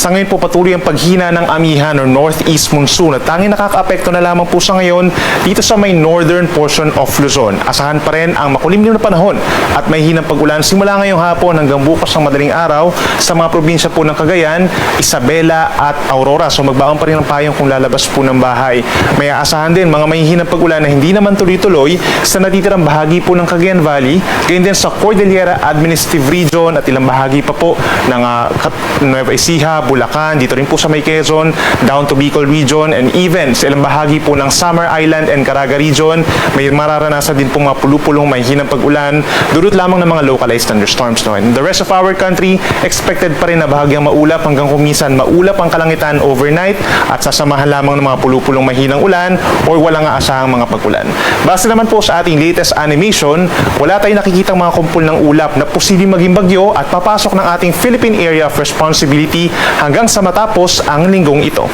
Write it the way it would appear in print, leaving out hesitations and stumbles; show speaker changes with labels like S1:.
S1: Sa ngayon po patuloy ang paghina ng amihan o northeast monsoon at tanging nakakaapekto na lamang po sa ngayon dito sa may northern portion of Luzon. Asahan pa rin ang makulimlim na panahon at may hinang pag-ulan simula ngayong hapon hanggang bukas ng madaling araw sa mga probinsya po ng Cagayan, Isabela at Aurora. So magbaon pa rin ang payong kung lalabas po ng bahay. May aasahan din mga mahihinang pag-ulan na hindi naman tuloy-tuloy sa natitirang bahagi po ng Cagayan Valley, gayon din sa Cordillera Administrative Region at ilang bahagi pa po ng Nueva Ecija, Bulacan, dito rin po sa may Quezon, down to Bicol Region, and even sa ilang bahagi po ng Samar Island and Caraga Region, may mararanasan din po mga pulupulong mahihinang pag-ulan, dulot lamang ng mga localized thunderstorms. No? And the rest of our country, expected pa rin na bahagyang maulap hanggang kumisan maulap ang kalangitan overnight at sasamahan lamang ng mga pulupulong mahinang ulan or walang aasahang mga pag-ulan. Base naman po sa ating latest animation, wala tayong nakikitang mga kumpul ng ulap na posibleng maging bagyo at papasok ng ating Philippine Area of Responsibility hanggang sa matapos ang linggong ito.